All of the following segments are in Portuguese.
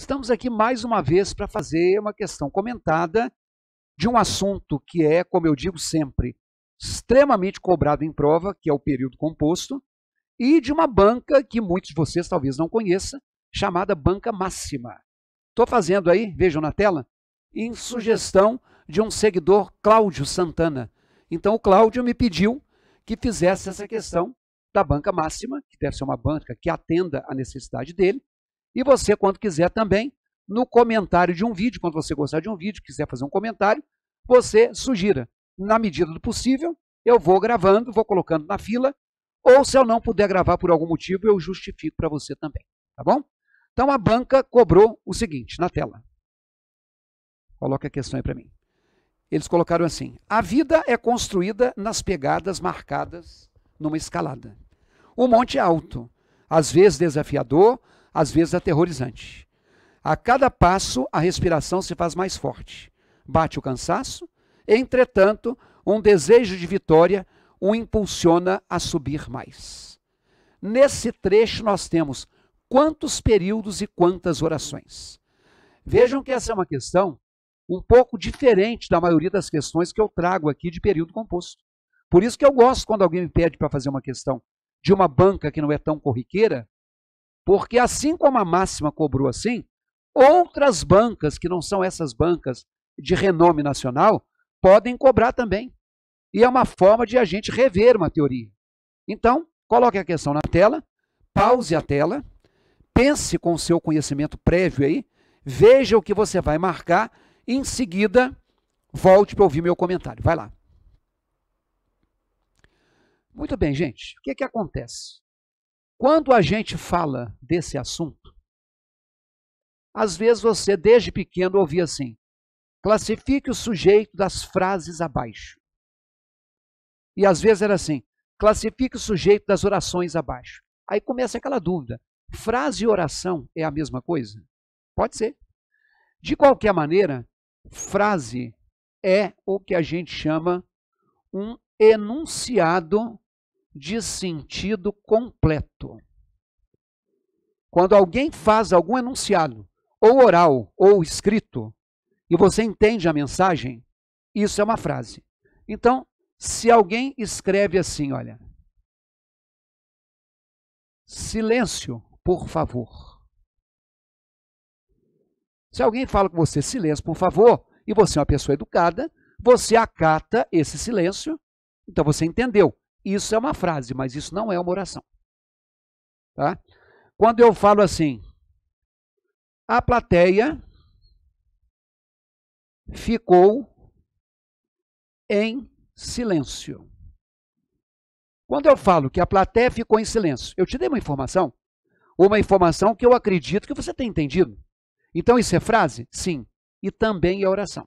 estamos aqui mais uma vez para fazer uma questão comentada de um assunto que é, como eu digo sempre, extremamente cobrado em prova, que é o período composto, e de uma banca que muitos de vocês talvez não conheçam, chamada banca máxima. Estou fazendo aí, vejam na tela, em sugestão de um seguidor, Cláudio Santana. Então o Cláudio me pediu que fizesse essa questão da banca máxima, que deve ser uma banca que atenda à necessidade dele, e você, quando quiser também, no comentário de um vídeo, quando você gostar de um vídeo, quiser fazer um comentário, você sugira. Na medida do possível, eu vou gravando, vou colocando na fila, ou se eu não puder gravar por algum motivo, eu justifico para você também, tá bom? Então a banca cobrou o seguinte, na tela. Coloca a questão aí para mim. Eles colocaram assim: a vida é construída nas pegadas marcadas numa escalada. O monte é alto, às vezes desafiador, às vezes aterrorizante. A cada passo, a respiração se faz mais forte. Bate o cansaço, entretanto, um desejo de vitória o impulsiona a subir mais. Nesse trecho nós temos quantos períodos e quantas orações. Vejam que essa é uma questão um pouco diferente da maioria das questões que eu trago aqui de período composto. Por isso que eu gosto quando alguém me pede para fazer uma questão de uma banca que não é tão corriqueira, porque assim como a máxima cobrou assim, outras bancas que não são essas bancas de renome nacional podem cobrar também. E é uma forma de a gente rever uma teoria. Então, coloque a questão na tela, pause a tela, pense com o seu conhecimento prévio aí, veja o que você vai marcar, e em seguida, volte para ouvir meu comentário. Vai lá. Muito bem, gente. O que acontece? Quando a gente fala desse assunto, às vezes você, desde pequeno, ouvia assim: classifique o sujeito das frases abaixo. E às vezes era assim: classifique o sujeito das orações abaixo. Aí começa aquela dúvida: frase e oração é a mesma coisa? Pode ser. De qualquer maneira, frase é o que a gente chama um enunciado de sentido completo. Quando alguém faz algum enunciado, ou oral ou escrito, e você entende a mensagem, isso é uma frase. Então, se alguém escreve assim, olha: silêncio, por favor. Se alguém fala com você, silêncio, por favor, e você é uma pessoa educada, você acata esse silêncio, então você entendeu. Isso é uma frase, mas isso não é uma oração. Tá? Quando eu falo assim: a plateia ficou em silêncio. Quando eu falo que a plateia ficou em silêncio, eu te dei uma informação que eu acredito que você tem entendido. Então isso é frase? Sim. E também é oração.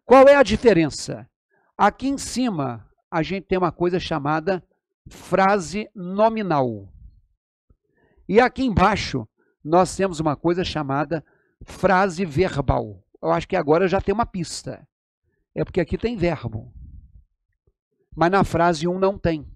Qual é a diferença? Aqui em cima a gente tem uma coisa chamada frase nominal. E aqui embaixo nós temos uma coisa chamada frase verbal. Eu acho que agora já tem uma pista. É porque aqui tem verbo. Mas na frase 1 não tem.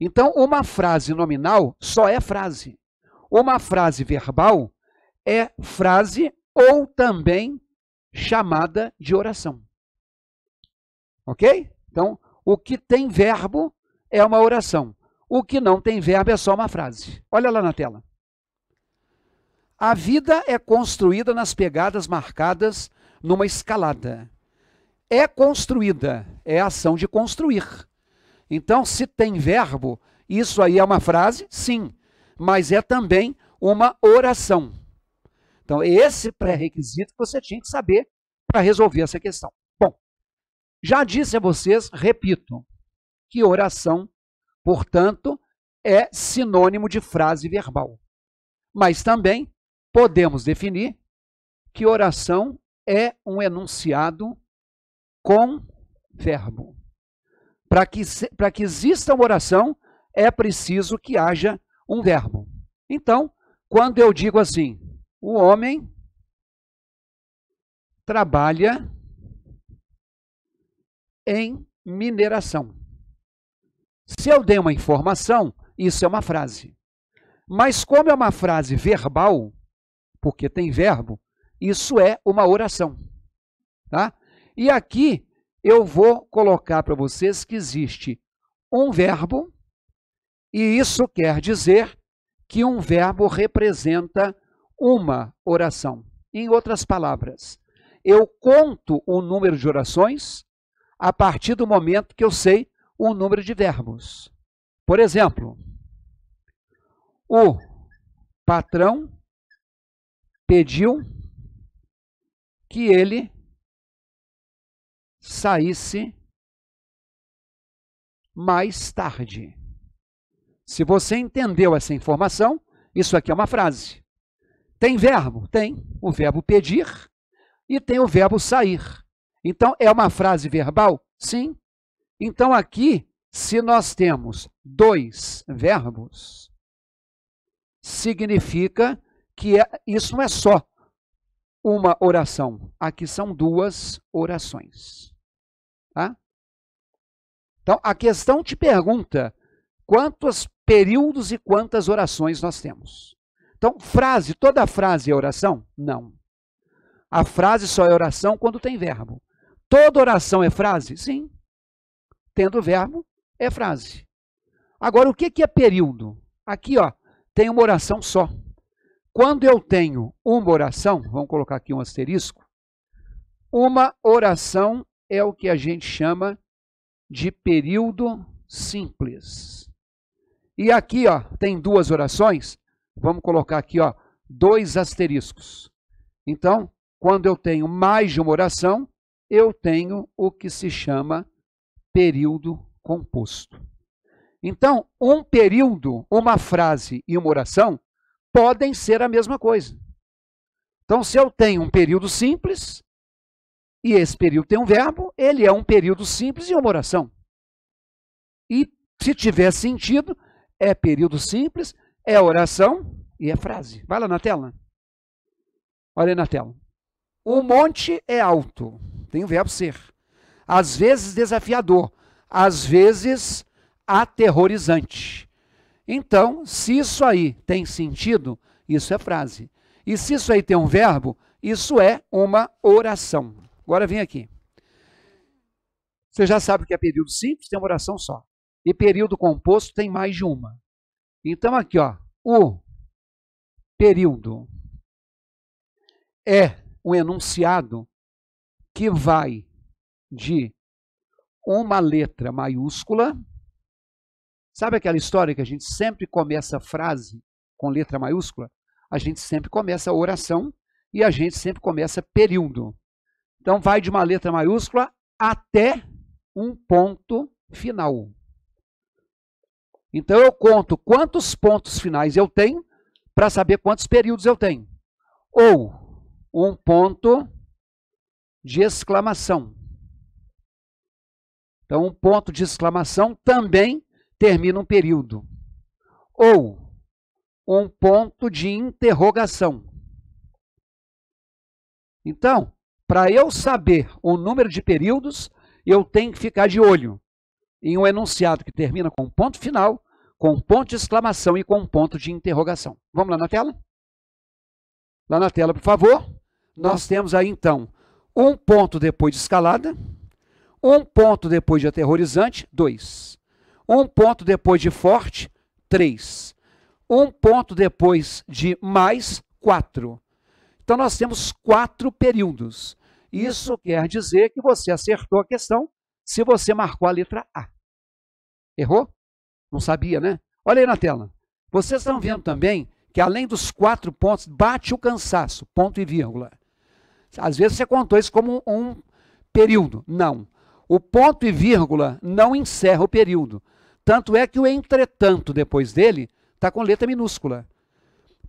Então, uma frase nominal só é frase. Uma frase verbal é frase ou também chamada de oração. Ok? Então, o que tem verbo é uma oração. O que não tem verbo é só uma frase. Olha lá na tela. A vida é construída nas pegadas marcadas numa escalada. É construída, é a ação de construir. Então, se tem verbo, isso aí é uma frase? Sim, mas é também uma oração. Então, esse pré-requisito que você tinha que saber para resolver essa questão. Bom, já disse a vocês, repito, que oração, portanto, é sinônimo de frase verbal. Mas também podemos definir que oração é um enunciado com verbo. Para que exista uma oração, é preciso que haja um verbo. Então, quando eu digo assim: o homem trabalha em mineração. Se eu dei uma informação, isso é uma frase. Mas como é uma frase verbal, porque tem verbo, isso é uma oração. Tá? E aqui eu vou colocar para vocês que existe um verbo, e isso quer dizer que um verbo representa uma oração. Em outras palavras, eu conto o número de orações a partir do momento que eu sei o número de verbos. Por exemplo, o patrão pediu que ele saísse mais tarde. Se você entendeu essa informação, isso aqui é uma frase. Tem verbo? Tem. O verbo pedir e tem o verbo sair. Então, é uma frase verbal? Sim. Então, aqui, se nós temos dois verbos, significa que isso não é só uma oração. Aqui são duas orações. Tá? Então, a questão te pergunta quantos períodos e quantas orações nós temos. Então, frase, toda frase é oração? Não. A frase só é oração quando tem verbo. Toda oração é frase? Sim. Tendo verbo, é frase. Agora, o que é período? Aqui, ó, tem uma oração só. Quando eu tenho uma oração, vamos colocar aqui um asterisco, uma oração é o que a gente chama de período simples. E aqui, ó, tem duas orações, vamos colocar aqui, ó, 2 asteriscos. Então, quando eu tenho mais de uma oração, eu tenho o que se chama período composto. Então, um período, uma frase e uma oração podem ser a mesma coisa. Então, se eu tenho um período simples, e esse período tem um verbo, ele é um período simples e uma oração. E se tiver sentido, é período simples, é oração e é frase. Vai lá na tela. Olha aí na tela. O monte é alto, tem o verbo ser. Às vezes desafiador, às vezes aterrorizante. Então, se isso aí tem sentido, isso é frase. E se isso aí tem um verbo, isso é uma oração. Agora vem aqui. Você já sabe que é período simples, tem uma oração só. E período composto tem mais de uma. Então, aqui, ó, o período é um enunciado que vai de uma letra maiúscula. Sabe aquela história que a gente sempre começa a frase com letra maiúscula? A gente sempre começa a oração e a gente sempre começa período. Então, vai de uma letra maiúscula até um ponto final. Então, eu conto quantos pontos finais eu tenho para saber quantos períodos eu tenho. Ou um ponto de exclamação. Então, um ponto de exclamação também termina um período. Ou um ponto de interrogação. Então, para eu saber o número de períodos, eu tenho que ficar de olho em um enunciado que termina com um ponto final, com um ponto de exclamação e com um ponto de interrogação. Vamos lá na tela? Lá na tela, por favor. Nós temos aí, então, um ponto depois de escalada, um ponto depois de aterrorizante, 2. Um ponto depois de forte, 3. Um ponto depois de mais, 4. Então, nós temos 4 períodos. Isso quer dizer que você acertou a questão se você marcou a letra A. Errou? Não sabia, né? Olha aí na tela. Vocês estão vendo também que, além dos 4 pontos, bate o cansaço, ponto e vírgula. Às vezes você contou isso como um período. Não. O ponto e vírgula não encerra o período. Tanto é que o entretanto depois dele está com letra minúscula.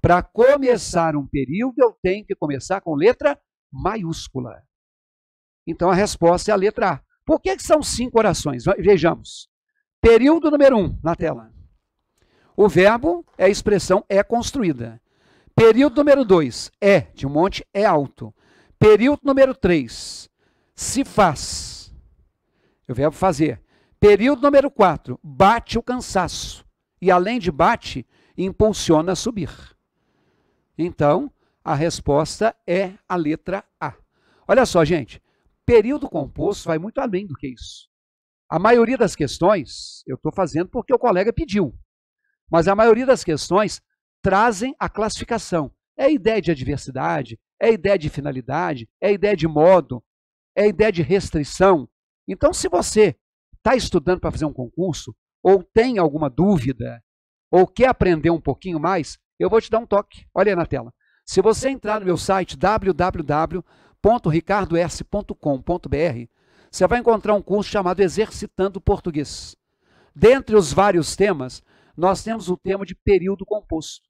Para começar um período, eu tenho que começar com letra maiúscula. Então, a resposta é a letra A. Por que são 5 orações? Vejamos. Período número 1, na tela. O verbo é a expressão é construída. Período número 2, é de um monte, é alto. Período número 3, se faz. O verbo fazer. Período número 4, bate o cansaço. E além de bate, impulsiona a subir. Então, A resposta é a letra A. Olha só, gente, período composto vai muito além do que isso. A maioria das questões eu estou fazendo porque o colega pediu, mas a maioria das questões trazem a classificação. É a ideia de adversidade, é a ideia de finalidade, é a ideia de modo, é a ideia de restrição. Então, se você está estudando para fazer um concurso, ou tem alguma dúvida, ou quer aprender um pouquinho mais, eu vou te dar um toque. Olha aí na tela. Se você entrar no meu site www.ricardoerce.com.br, você vai encontrar um curso chamado Exercitando Português. Dentre os vários temas, nós temos o tema de período composto.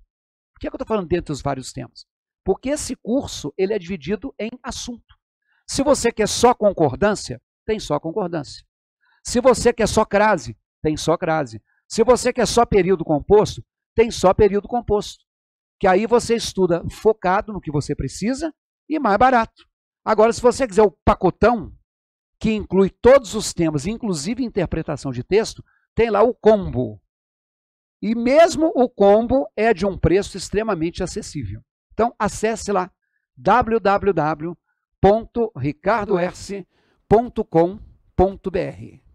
Por que eu estou falando dentre os vários temas? Porque esse curso ele é dividido em assunto. Se você quer só concordância, tem só concordância. Se você quer só crase, tem só crase. Se você quer só período composto, tem só período composto. Que aí você estuda focado no que você precisa e mais barato. Agora, se você quiser o pacotão, que inclui todos os temas, inclusive interpretação de texto, tem lá o combo. E mesmo o combo é de um preço extremamente acessível. Então, acesse lá www.ricardoerce.com.br.